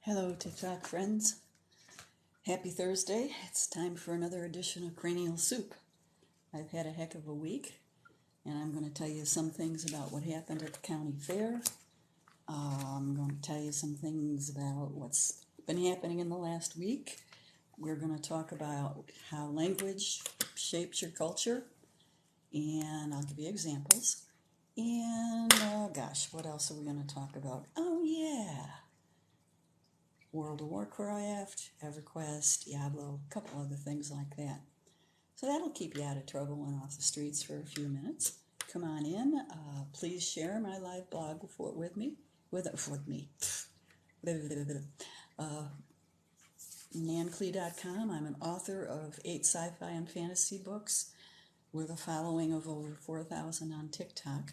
Hello, TikTok friends. Happy Thursday. It's time for another edition of Cranial Soup. I've had a heck of a week, and I'm going to tell you some things about what happened at the county fair. I'm going to tell you some things about what's been happening in the last week. We're going to talk about how language shapes your culture, and I'll give you examples. And, what else are we going to talk about? Oh, yeah. World of Warcraft, EverQuest, Diablo, a couple other things like that. So that'll keep you out of trouble and off the streets for a few minutes. Come on in. Please share my live blog with me. Nanclee.com. I'm an author of 8 sci-fi and fantasy books with a following of over 4,000 on TikTok.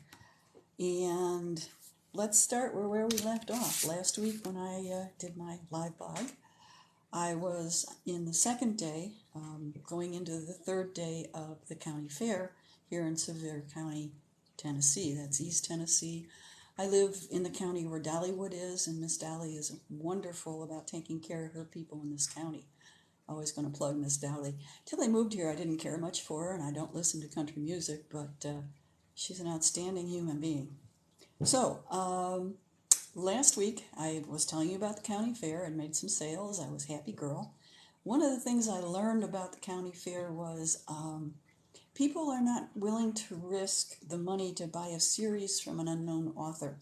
And let's start where we left off. Last week when I did my live blog, I was in the second day, going into the third day of the county fair here in Sevier County, Tennessee. That's East Tennessee. I live in the county where Dollywood is, and Miss Dolly is wonderful about taking care of her people in this county. Always going to plug Miss Dolly. Till I moved here, I didn't care much for her, and I don't listen to country music, but she's an outstanding human being. So, last week I was telling you about the county fair and made some sales. I was a happy girl. One of the things I learned about the county fair was people are not willing to risk the money to buy a series from an unknown author.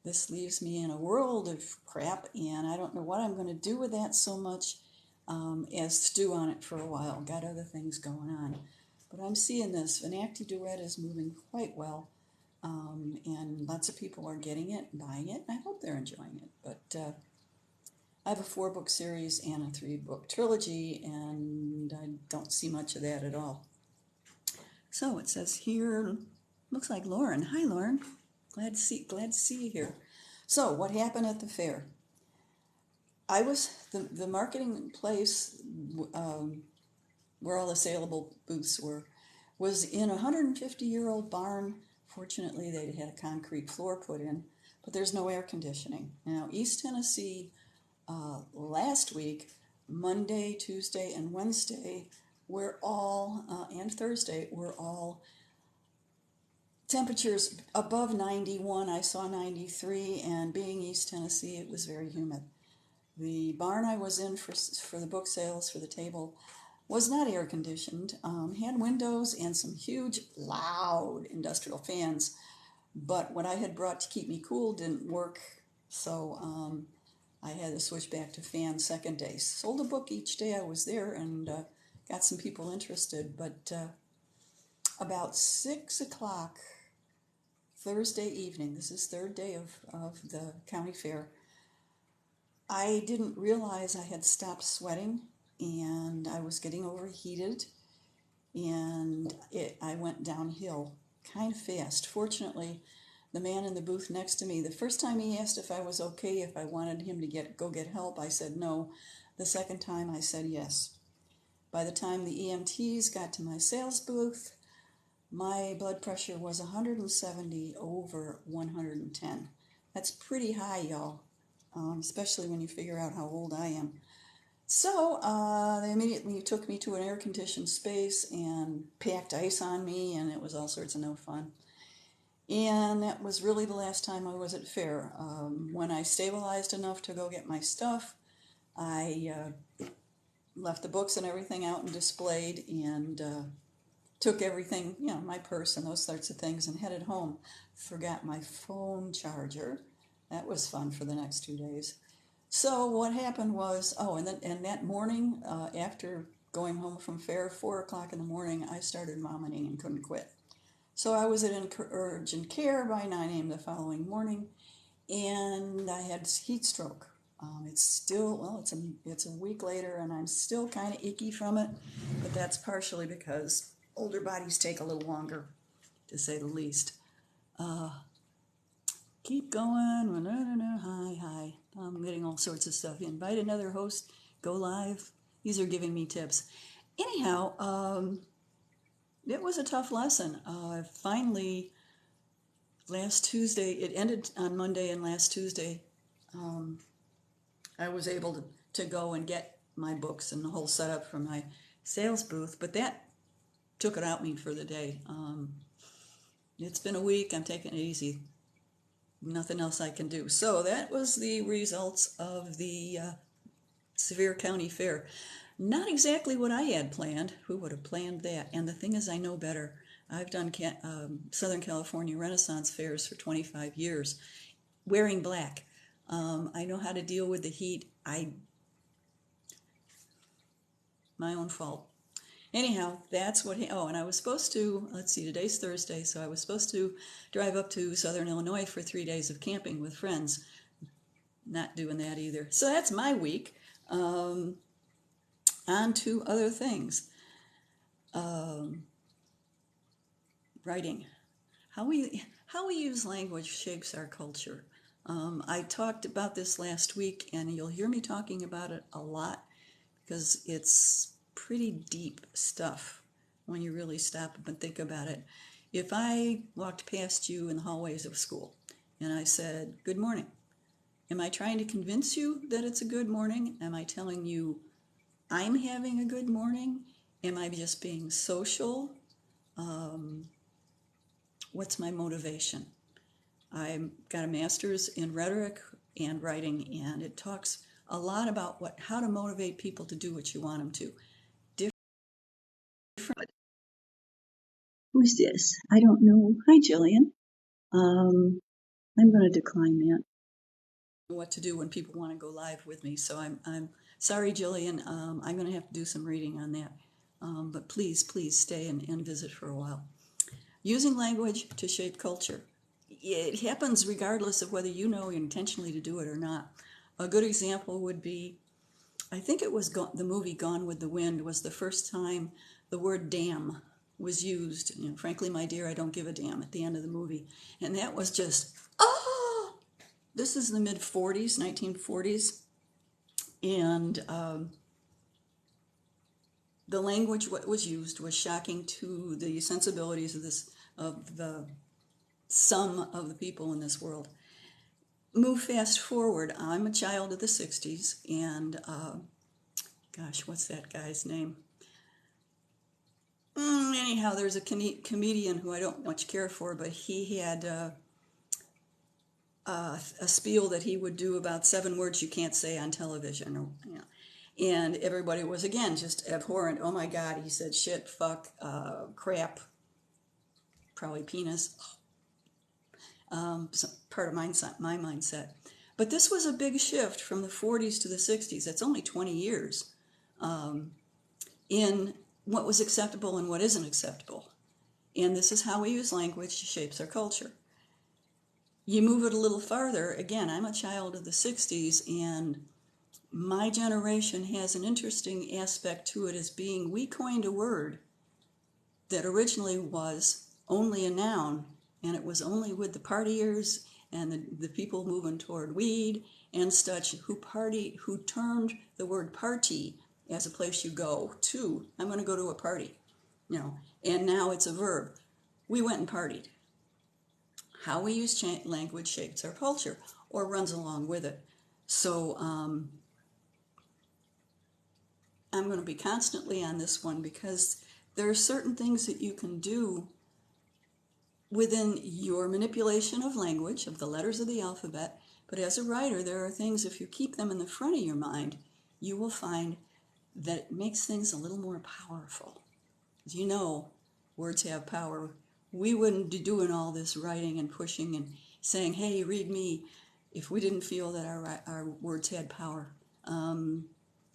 This leaves me in a world of crap, and I don't know what I'm going to do with that so much as stew on it for a while. Got other things going on. But I'm seeing this. Vanacti Duet is moving quite well. And lots of people are getting it and buying it, and I hope they're enjoying it. But I have a 4-book series and a 3-book trilogy, and I don't see much of that at all. So it says here, looks like Lauren. Hi, Lauren. Glad to see you here. So what happened at the fair? I was the marketing place where all the saleable booths was in a 150-year-old barn. Fortunately, they had a concrete floor put in, but there's no air conditioning. Now, East Tennessee, last week, Monday, Tuesday, and Wednesday, and Thursday, were all temperatures above 91. I saw 93, and being East Tennessee, it was very humid. The barn I was in for the book sales, for the table, was not air conditioned, had windows and some huge, loud industrial fans, but what I had brought to keep me cool didn't work, so I had to switch back to fans second day. Sold a book each day I was there and got some people interested, but about 6 o'clock Thursday evening, this is third day of the county fair, I didn't realize I had stopped sweating, and I was getting overheated, and I went downhill kind of fast. Fortunately, the man in the booth next to me, the first time he asked if I was okay, if I wanted him to go get help, I said no. The second time, I said yes. By the time the EMTs got to my sales booth, my blood pressure was 170 over 110. That's pretty high, y'all, especially when you figure out how old I am. So they immediately took me to an air-conditioned space and packed ice on me, and it was all sorts of no fun. And that was really the last time I was at fair. When I stabilized enough to go get my stuff, I left the books and everything out and displayed, and took everything, my purse and those sorts of things, and headed home. Forgot my phone charger. That was fun for the next 2 days. So what happened was, and that morning, after going home from fair, 4 o'clock in the morning, I started vomiting and couldn't quit. So I was at urgent care by 9 a.m. the following morning, and I had heat stroke. It's still, it's a week later, and I'm still kind of icky from it, but that's partially because older bodies take a little longer, to say the least. Keep going. Hi. I'm getting all sorts of stuff. Invite another host. Go live. These are giving me tips. Anyhow, it was a tough lesson. Finally, last Tuesday, it ended on Monday, and last Tuesday, I was able to go and get my books and the whole setup for my sales booth, but that took it out me for the day. It's been a week. I'm taking it easy. Nothing else I can do. So that was the results of the Sevier County Fair. Not exactly what I had planned. Who would have planned that? And the thing is, I know better. I've done Southern California Renaissance fairs for 25 years, wearing black. I know how to deal with the heat. My own fault. Anyhow, that's what. Oh, and I was supposed to. Let's see. Today's Thursday, so I was supposed to drive up to Southern Illinois for 3 days of camping with friends. Not doing that either. So that's my week. On to other things. Writing. How we use language shapes our culture. I talked about this last week, and you'll hear me talking about it a lot because it's pretty deep stuff when you really stop and think about it. If I walked past you in the hallways of school and I said, "Good morning," am I trying to convince you that it's a good morning? Am I telling you I'm having a good morning? Am I just being social? What's my motivation? I've got a master's in rhetoric and writing, and it talks a lot about how to motivate people to do what you want them to. Different. Who's this? I don't know. Hi, Jillian. I'm going to decline that. What to do when people want to go live with me, so I'm sorry, Jillian. I'm going to have to do some reading on that. But please stay and visit for a while. Using language to shape culture. It happens regardless of whether you know intentionally to do it or not. A good example would be, I think it was the movie Gone with the Wind was the first time the word damn was used. Frankly, my dear, I don't give a damn at the end of the movie. And that was just, this is the mid-40s, 1940s. And the language what was used was shocking to the sensibilities of the some of the people in this world. Move fast forward. I'm a child of the 60s, and gosh, what's that guy's name? Anyhow, there's a comedian who I don't much care for, but he had a spiel that he would do about 7 words you can't say on television. And everybody was, again, just abhorrent. Oh my God, he said shit, fuck, crap, probably penis. Part of my mindset. But this was a big shift from the 40s to the 60s. That's only 20 years in what was acceptable and what isn't acceptable. And this is how we use language shapes our culture. You move it a little farther. Again, I'm a child of the 60s, and my generation has an interesting aspect to it as being, we coined a word that originally was only a noun, and it was only with the partiers and the people moving toward weed and such who turned the word party as a place you go to. I'm going to go to a party, and now it's a verb. We went and partied. How we use language shapes our culture or runs along with it. So I'm going to be constantly on this one because there are certain things that you can do within your manipulation of language, of the letters of the alphabet. But as a writer, there are things, if you keep them in the front of your mind, you will find that it makes things a little more powerful. As you know, words have power. We wouldn't be doing all this writing and pushing and saying, hey, read me, if we didn't feel that our words had power.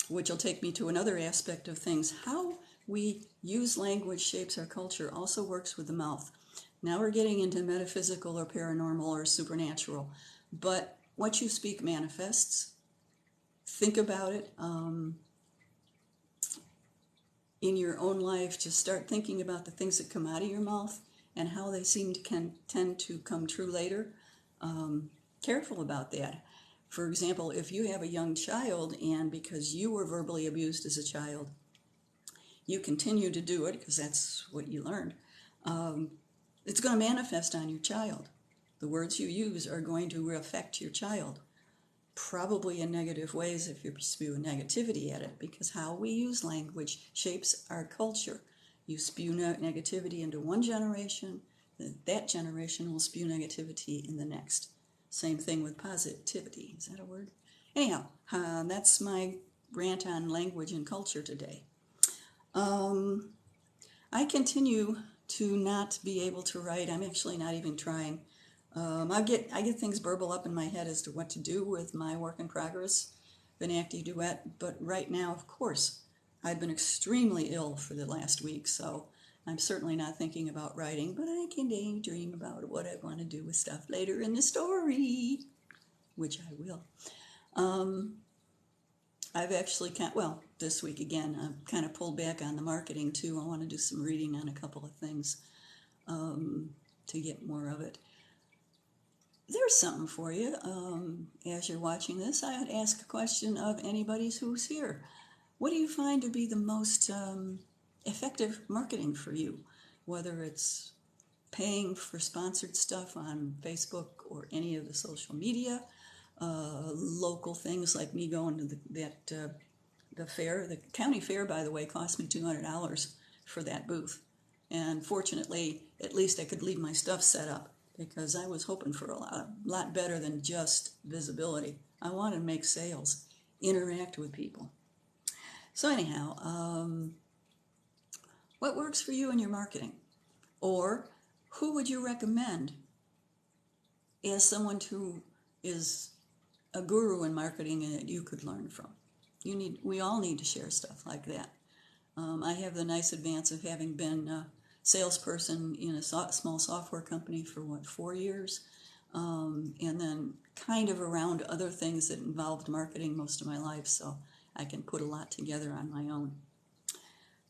Which will take me to another aspect of things. How we use language shapes our culture also works with the mouth. Now we're getting into metaphysical or paranormal or supernatural. But what you speak manifests. Think about it. In your own life, just start thinking about the things that come out of your mouth and how they tend to come true later. Careful about that. For example, if you have a young child and because you were verbally abused as a child, you continue to do it because that's what you learned, it's going to manifest on your child. The words you use are going to affect your child. probably in negative ways if you're spewing negativity at it, because how we use language shapes our culture. You spew negativity into one generation, that generation will spew negativity in the next. Same thing with positivity. Is that a word? Anyhow, that's my rant on language and culture today. I continue to not be able to write. I'm actually not even trying. I get things burble up in my head as to what to do with my work in progress, Venacti Duet, but right now, of course, I've been extremely ill for the last week, so I'm certainly not thinking about writing, but I can daydream about what I want to do with stuff later in the story, which I will. I've actually, this week again, I've kind of pulled back on the marketing too. I want to do some reading on a couple of things to get more of it. There's something for you. As you're watching this, I would ask a question of anybody who's here. What do you find to be the most effective marketing for you? Whether it's paying for sponsored stuff on Facebook or any of the social media, local things like me going to the fair. The county fair, by the way, cost me $200 for that booth. And fortunately, at least I could leave my stuff set up, because I was hoping for a lot better than just visibility. I wanted to make sales, interact with people. So anyhow, what works for you in your marketing? Or who would you recommend as someone who is a guru in marketing and that you could learn from? We all need to share stuff like that. I have the nice advance of having been a salesperson in a small software company for 4 years, and then kind of around other things that involved marketing most of my life, so I can put a lot together on my own.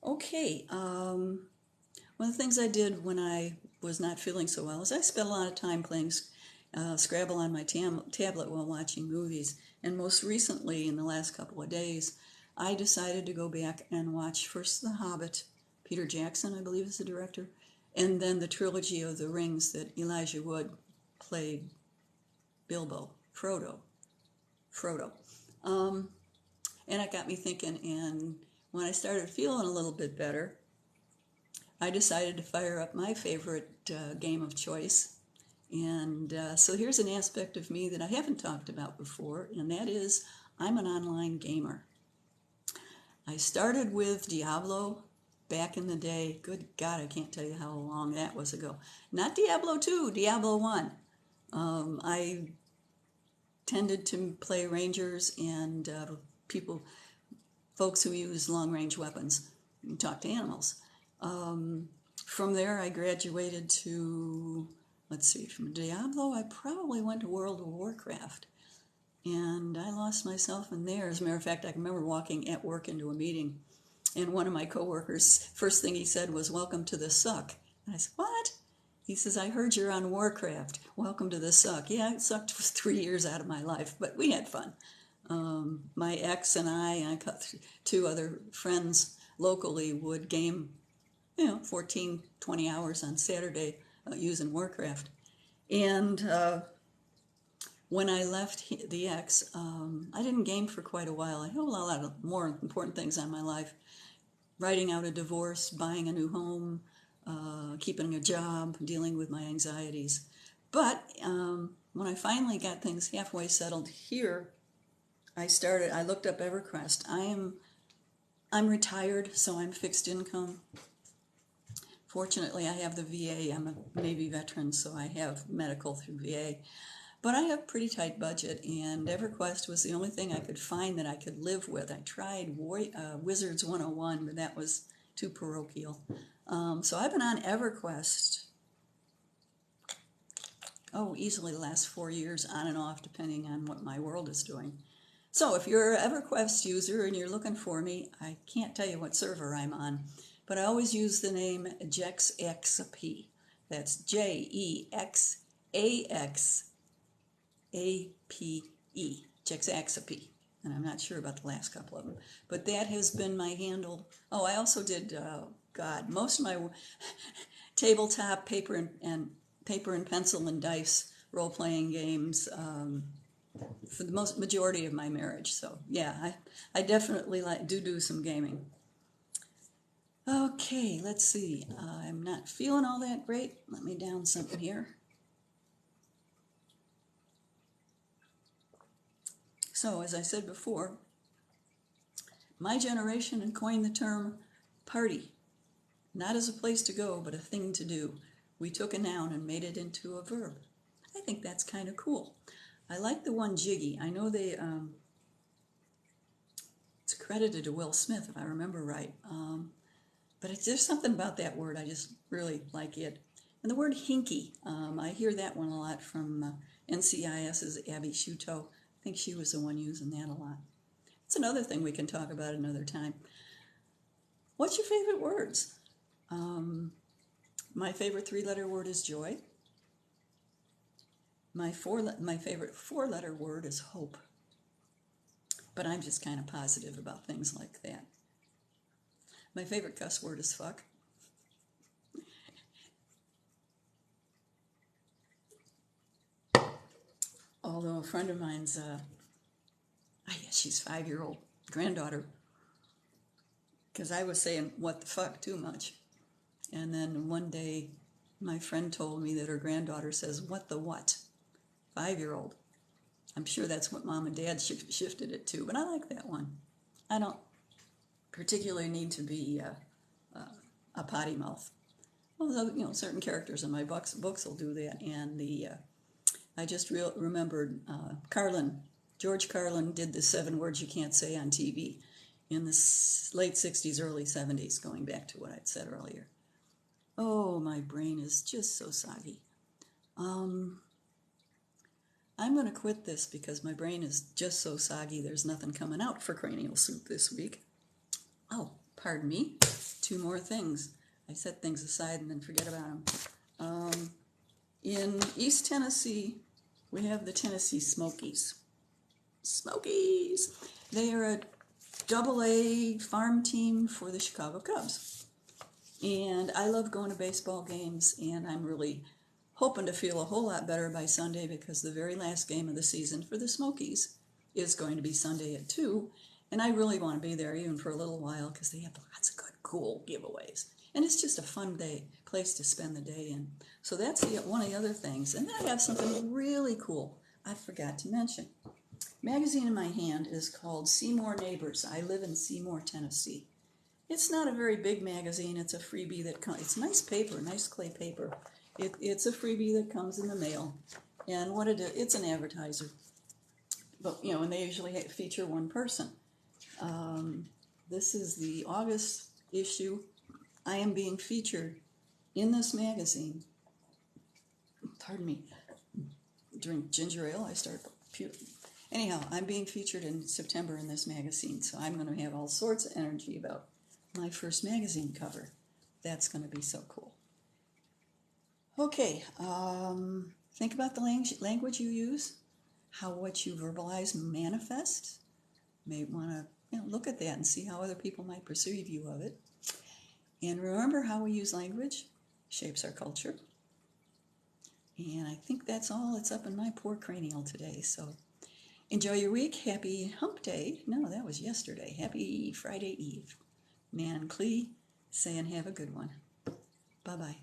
Okay, one of the things I did when I was not feeling so well is I spent a lot of time playing Scrabble on my tablet while watching movies. And most recently, in the last couple of days, I decided to go back and watch first The Hobbit. Peter Jackson, I believe, is the director, and then the trilogy of The Rings that Elijah Wood played Bilbo, Frodo. And it got me thinking, and when I started feeling a little bit better, I decided to fire up my favorite game of choice. And so here's an aspect of me that I haven't talked about before, and that is I'm an online gamer. I started with Diablo back in the day. Good God, I can't tell you how long that was ago. Not Diablo 2, Diablo 1. I tended to play rangers and folks who use long-range weapons and talk to animals. From there, I graduated to, from Diablo, I probably went to World of Warcraft. And I lost myself in there. As a matter of fact, I can remember walking at work into a meeting, and one of my coworkers, first thing he said was, "Welcome to the suck." And I said, "What?" He says, "I heard you're on Warcraft. Welcome to the suck." Yeah, it sucked for 3 years out of my life, but we had fun. My ex and I 2 other friends locally would game, 14, 20 hours on Saturday using Warcraft. And when I left the ex, I didn't game for quite a while. I had a lot of more important things on my life. Writing out a divorce, buying a new home, keeping a job, dealing with my anxieties. But when I finally got things halfway settled here, I looked up EverQuest. I'm retired, so I'm fixed income. Fortunately, I have the VA. I'm a Navy veteran, so I have medical through VA. But I have a pretty tight budget, and EverQuest was the only thing I could find that I could live with. I tried Wizards 101, but that was too parochial. So I've been on EverQuest, easily the last 4 years, on and off, depending on what my world is doing. So if you're an EverQuest user and you're looking for me, I can't tell you what server I'm on, but I always use the name JexAxaP. That's JEXAXAPE, JexAxaP. And I'm not sure about the last couple of them, but that has been my handle. Oh, I also did, most of my tabletop paper and pencil and dice role-playing games, for the majority of my marriage. So yeah, I definitely do some gaming. Okay, let's see. I'm not feeling all that great. Let me down something here. So as I said before, my generation had coined the term party, not as a place to go, but a thing to do. We took a noun and made it into a verb. I think that's kind of cool. I like the one jiggy. I know it's credited to Will Smith, if I remember right. But there's something about that word. I just really like it. And the word hinky, I hear that one a lot from NCIS's Abby Shuto. I think she was the one using that a lot. It's another thing we can talk about another time. What's your favorite words? My favorite 3-letter word is joy. My favorite 4-letter word is hope. But I'm just kind of positive about things like that. My favorite cuss word is fuck. Although a friend of mine's, she's 5-year-old granddaughter, because I was saying what the fuck too much. And then one day my friend told me that her granddaughter says what the what, 5-year-old. I'm sure that's what mom and dad shifted it to, but I like that one. I don't particularly need to be a potty mouth. Although, certain characters in my books will do that. And I just remembered George Carlin did the 7 words you can't say on TV in the late 60s, early 70s, going back to what I'd said earlier. Oh, my brain is just so soggy. I'm going to quit this because my brain is just so soggy. There's nothing coming out for Cranial Soup this week. Oh, pardon me. 2 more things. I set things aside and then forget about them. In East Tennessee, we have the Tennessee Smokies. Smokies! They are a AA farm team for the Chicago Cubs. And I love going to baseball games, and I'm really hoping to feel a whole lot better by Sunday because the very last game of the season for the Smokies is going to be Sunday at 2. And I really want to be there even for a little while because they have lots of good, cool giveaways. And it's just a fun place to spend the day in. So that's one of the other things. And then I have something really cool I forgot to mention. Magazine in my hand is called Seymour Neighbors. I live in Seymour, Tennessee. It's not a very big magazine. It's a freebie that comes. It's nice paper, nice clay paper. It's a freebie that comes in the mail. And what it is, it's an advertiser. But, and they usually feature one person. This is the August issue. I am being featured in this magazine. Pardon me. Drink ginger ale, I start puking. Anyhow, I'm being featured in September in this magazine, so I'm going to have all sorts of energy about my first magazine cover. That's going to be so cool. Okay, think about the language you use, how what you verbalize manifests. You may want to look at that and see how other people might perceive you of it. And remember, how we use language shapes our culture. And I think that's all that's up in my poor cranial today. So enjoy your week. Happy hump day. No, that was yesterday. Happy Friday Eve. Nan Clee saying have a good one. Bye-bye.